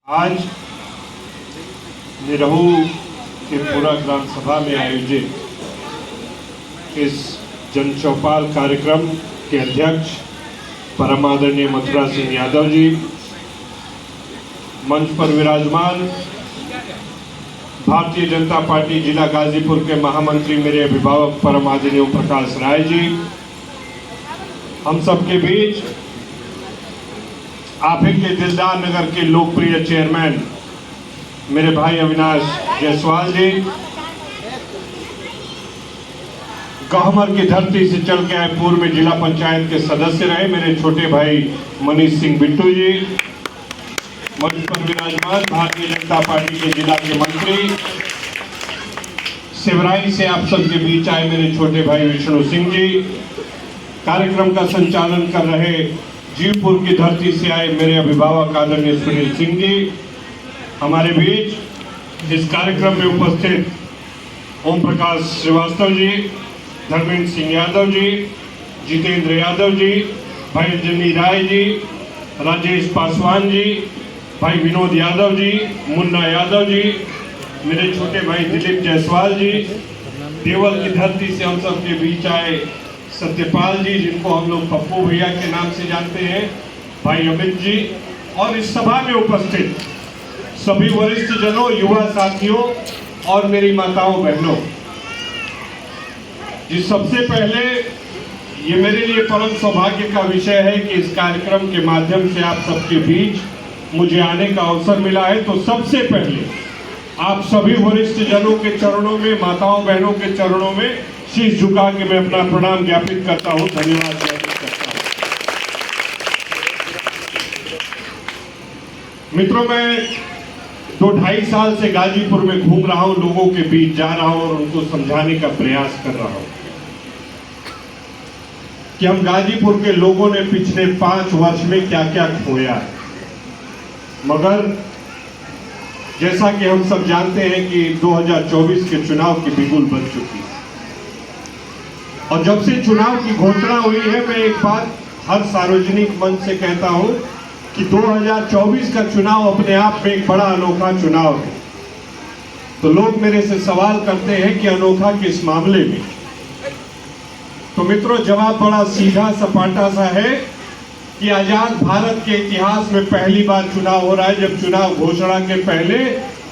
आज निरहू के पूरा ग्राम सभा में आयोजित इस जन चौपाल कार्यक्रम के अध्यक्ष परम आदरणीय मथुरा सिंह यादव जी, मंच पर विराजमान भारतीय जनता पार्टी जिला गाजीपुर के महामंत्री मेरे अभिभावक परम आदरणीय ओम प्रकाश राय जी, हम सबके बीच आप ही के दिलदार नगर के लोकप्रिय चेयरमैन मेरे भाई अविनाश जायसवाल जी, गहमर की धरती से चल के आए पूर्व में जिला पंचायत के सदस्य रहे मेरे छोटे भाई मनीष सिंह बिट्टू जी, मंच पर विराजमान भारतीय जनता पार्टी के जिला के मंत्री सिवराई से आप सबके बीच आए मेरे छोटे भाई विष्णु सिंह जी, कार्यक्रम का संचालन कर रहे जीवपुर की धरती से आए मेरे अभिभावक आदरणीय सुनील सिंह जी, हमारे बीच इस कार्यक्रम में उपस्थित ओम प्रकाश श्रीवास्तव जी, धर्मेंद्र सिंह यादव जी, जितेंद्र यादव जी, भाई अंजनी राय जी, राजेश पासवान जी, भाई विनोद यादव जी, मुन्ना यादव जी, मेरे छोटे भाई दिलीप जायसवाल जी, देवल की धरती से हम सब के बीच आए सत्यपाल जी, जिनको हम लोग पप्पू भैया के नाम से जानते हैं, भाई अमित जी, और इस सभा में उपस्थित सभी वरिष्ठ जनों, युवा साथियों और मेरी माताओं बहनों जी, सबसे पहले ये मेरे लिए परम सौभाग्य का विषय है कि इस कार्यक्रम के माध्यम से आप सबके बीच मुझे आने का अवसर मिला है। तो सबसे पहले आप सभी वरिष्ठ जनों के चरणों में, माताओं बहनों के चरणों में शीश झुका के मैं अपना प्रणाम ज्ञापित करता हूं, धन्यवाद ज्ञापित करता हूं। मित्रों, मैं 2-2.5 साल से गाजीपुर में घूम रहा हूं, लोगों के बीच जा रहा हूं और उनको समझाने का प्रयास कर रहा हूं कि हम गाजीपुर के लोगों ने पिछले 5 वर्ष में क्या क्या खोया है। मगर जैसा कि हम सब जानते हैं कि 2024 के चुनाव की बिगुल बन चुकी है और जब से चुनाव की घोषणा हुई है, मैं एक बात हर सार्वजनिक मंच से कहता हूं कि 2024 का चुनाव अपने आप में एक बड़ा अनोखा चुनाव है। तो लोग मेरे से सवाल करते हैं कि अनोखा किस मामले में? तो मित्रों, जवाब बड़ा सीधा सपाटा सा है कि आजाद भारत के इतिहास में पहली बार चुनाव हो रहा है जब चुनाव घोषणा के पहले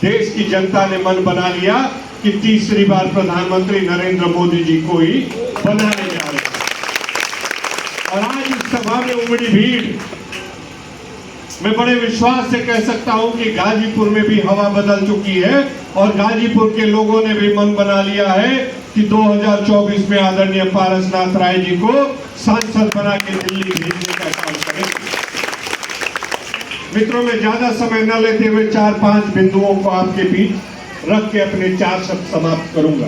देश की जनता ने मन बना लिया कि तीसरी बार प्रधानमंत्री नरेंद्र मोदी जी को ही बनाने जा रहे हैं। और आज इस सभा में उमड़ी भीड़, मैं बड़े विश्वास से कह सकता हूं कि गाजीपुर में भी हवा बदल चुकी है और गाजीपुर के लोगों ने भी मन बना लिया है कि 2024 में आदरणीय पारसनाथ राय जी को सांसद बना के दिल्ली भेजने का काम करेंगे। मित्रों, मैं ज्यादा समय न लेते हुए 4-5 बिंदुओं को आपके बीच रख के अपने 4 शब्द समाप्त करूंगा।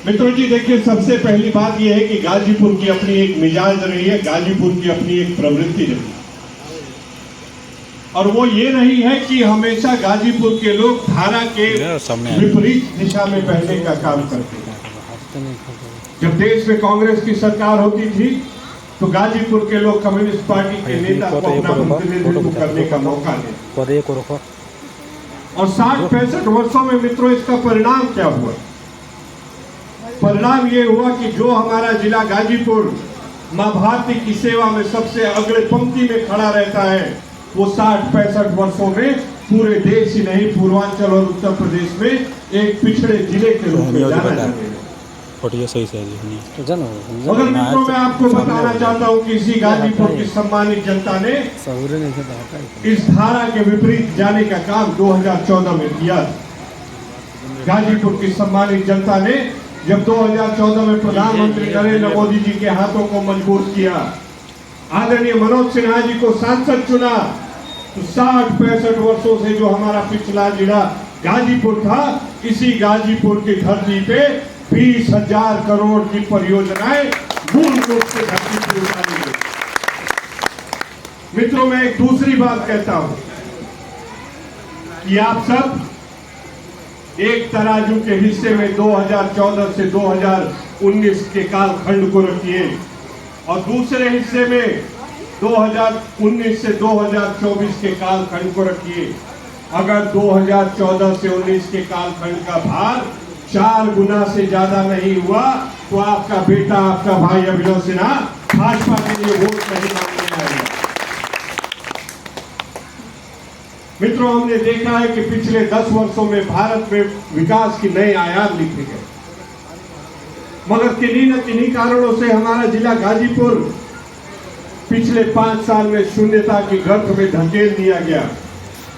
मित्रों जी, देखिए, सबसे पहली बात यह है कि गाजीपुर की अपनी एक मिजाज रही है, गाजीपुर की अपनी एक प्रवृत्ति रही है और वो ये रही है कि हमेशा गाजीपुर के लोग धारा के विपरीत दिशा में बहने का काम करते हैं। जब देश में कांग्रेस की सरकार होती थी तो गाजीपुर के लोग कम्युनिस्ट पार्टी के नेता को अपना प्रतिनिधित्व करने का मौका देते। और 60-65 वर्षों में मित्रों, इसका परिणाम क्या हुआ? परिणाम ये हुआ कि जो हमारा जिला गाजीपुर मां भारती की सेवा में सबसे अग्र पंक्ति में खड़ा रहता है, वो 60-65 वर्षों में पूरे देश ही नहीं, पूर्वांचल और उत्तर प्रदेश में एक पिछड़े जिले के रूप में जाना जाता है। मगर मित्रों, मैं आपको बताना चाहता हूं कि इसी गाजीपुर की सम्मानित जनता ने इस धारा के विपरीत जाने का काम 2014 में किया। गाजीपुर की सम्मानित जनता ने जब 2014 में प्रधानमंत्री नरेंद्र मोदी जी के हाथों को मजबूत किया, आदरणीय मनोज सिन्हा जी को सांसद चुना, तो 60-65 वर्षों से जो हमारा पिछला जिला गाजीपुर था, इसी गाजीपुर की धरती पे 20,000 करोड़ की परियोजनाएं मूल रूप से धरती पर उतारी गई। मित्रों, मैं एक दूसरी बात कहता हूं कि आप सब एक तराजू के हिस्से में 2014 से 2019 के कालखंड को रखिए और दूसरे हिस्से में 2019 से 2024 के कालखंड को रखिए। अगर 2014 से 19 के कालखंड का भार 4 गुना से ज्यादा नहीं हुआ तो आपका बेटा, आपका भाई अभिनव सिन्हा भाजपा के लिए वोट नहीं मांगने आएगा। मित्रों, हमने देखा है कि पिछले 10 वर्षों में भारत में विकास की नए आयाम लिखे गए, मगर किन्हीं न किन्हीं कारणों से हमारा जिला गाजीपुर पिछले 5 साल में शून्यता की गर्त में धकेल दिया गया।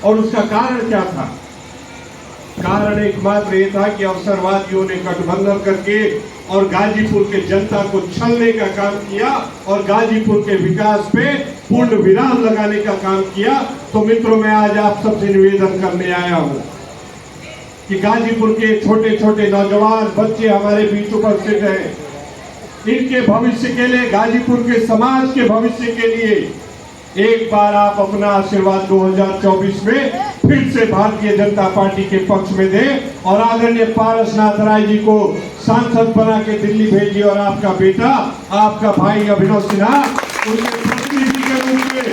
और उसका कारण क्या था? कारण एकमात्र ये था कि अवसरवादियों ने गठबंधन करके और गाजीपुर के जनता को छलने का काम किया और गाजीपुर के विकास पे पूर्ण विराम लगाने का काम किया। तो मित्रों, मैं आज आप सबसे निवेदन करने आया हूं कि गाजीपुर के छोटे छोटे नौजवान बच्चे हमारे बीच उपस्थित हैं, इनके भविष्य के लिए, गाजीपुर के समाज के भविष्य के लिए एक बार आप अपना आशीर्वाद 2024 में फिर से भारतीय जनता पार्टी के पक्ष में दें और आदरणीय पारसनाथ राय जी को सांसद बना के दिल्ली भेजिए और आपका बेटा, आपका भाई अभिनव सिन्हा उनके प्रतिनिधि के रूप में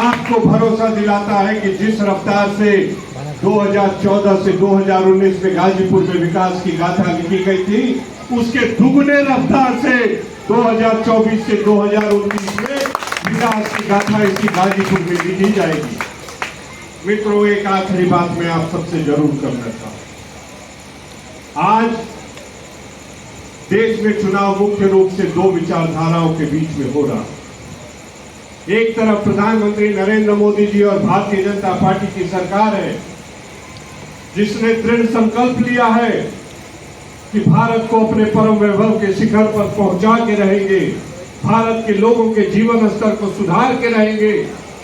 आपको भरोसा दिलाता है कि जिस रफ्तार से 2014 से 2019 में गाजीपुर में विकास की गाथा लिखी गई थी, उसके दुगने रफ्तार से 2024 से 2019 में विकास की गाथा इसकी गाजीपुर में लिखी जाएगी। मित्रों, एक आखिरी बात मैं आप सबसे जरूर करना चाहूं। आज देश में चुनाव मुख्य रूप से 2 विचारधाराओं के बीच में हो रहा है। एक तरफ प्रधानमंत्री नरेंद्र मोदी जी और भारतीय जनता पार्टी की सरकार है, जिसने दृढ़ संकल्प लिया है कि भारत को अपने परम वैभव के शिखर पर पहुंचा के रहेंगे, भारत के लोगों के जीवन स्तर को सुधार के रहेंगे।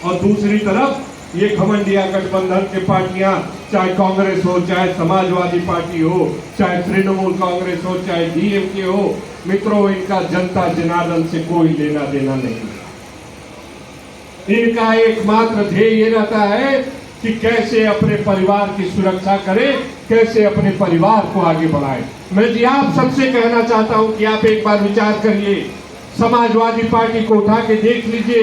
और दूसरी तरफ ये घमंडिया गठबंधन के पार्टियां, चाहे कांग्रेस हो, चाहे समाजवादी पार्टी हो, चाहे तृणमूल कांग्रेस हो, चाहे डीएमके हो, मित्रों, इनका जनता जनार्दन से कोई लेना देना नहीं। इनका एकमात्र ध्येय ये रहता है कि कैसे अपने परिवार की सुरक्षा करें, कैसे अपने परिवार को आगे बढ़ाएं। मैं जी आप सबसे कहना चाहता हूं कि आप एक बार विचार करिए, समाजवादी पार्टी को उठा के देख लीजिए,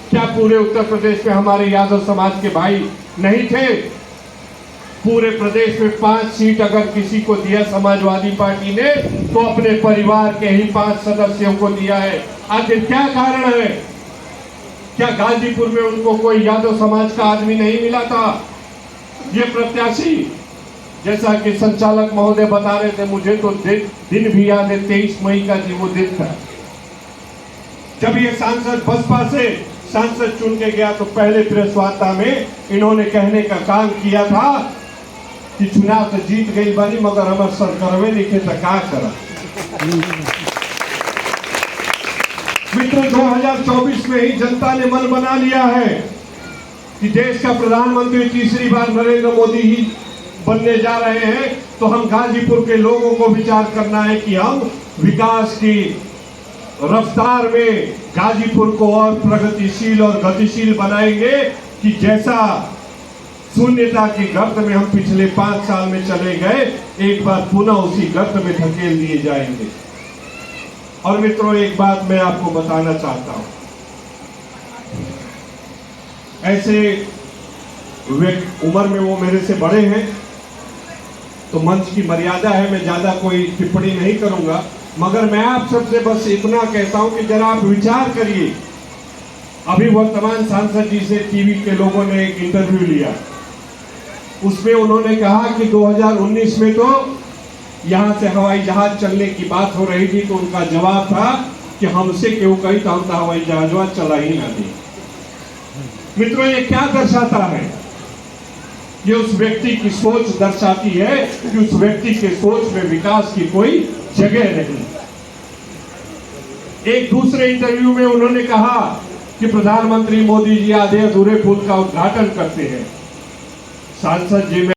क्या पूरे उत्तर प्रदेश में हमारे यादव समाज के भाई नहीं थे? पूरे प्रदेश में 5 सीट अगर किसी को दिया समाजवादी पार्टी ने, तो अपने परिवार के ही 5 सदस्यों को दिया है। आखिर क्या कारण है? क्या गाजीपुर में उनको कोई यादव समाज का आदमी नहीं मिला था? ये प्रत्याशी, जैसा कि संचालक महोदय बता रहे थे, मुझे तो दिन भी याद है, 23 मई का जी वो दिन था जब ये सांसद बसपा से सांसद चुन के गया। तो पहले प्रेस वार्ता में इन्होंने कहने का काम किया था कि चुनाव तो जीत गई बानी, मगर हमारे सर करवे लिखे तो क्या करा। मित्रों, 2024 में ही जनता ने मन बना लिया है कि देश का प्रधानमंत्री तीसरी बार नरेंद्र मोदी ही बनने जा रहे हैं। तो हम गाजीपुर के लोगों को विचार करना है कि हम विकास की रफ्तार में गाजीपुर को और प्रगतिशील और गतिशील बनाएंगे कि जैसा शून्यता की गर्त में हम पिछले 5 साल में चले गए, एक बार पुनः उसी गर्त में धकेल दिए जाएंगे। और मित्रों, एक बात मैं आपको बताना चाहता हूं, ऐसे उम्र में वो मेरे से बड़े हैं, तो मंच की मर्यादा है, मैं ज्यादा कोई टिप्पणी नहीं करूंगा, मगर मैं आप सबसे बस इतना कहता हूं कि जरा आप विचार करिए। अभी वर्तमान सांसद जी से टीवी के लोगों ने एक इंटरव्यू लिया, उसमें उन्होंने कहा कि 2019 में तो यहां से हवाई जहाज चलने की बात हो रही थी, तो उनका जवाब था कि हमसे क्यों कही, तो हम तो हवाई जहाज चला ही ना दी। मित्रों, ये क्या दर्शाता है? ये उस व्यक्ति की सोच दर्शाती है कि उस व्यक्ति के सोच में विकास की कोई जगह नहीं। एक दूसरे इंटरव्यू में उन्होंने कहा कि प्रधानमंत्री मोदी जी आधे अधूरे पुल का उद्घाटन करते हैं। सांसद जी में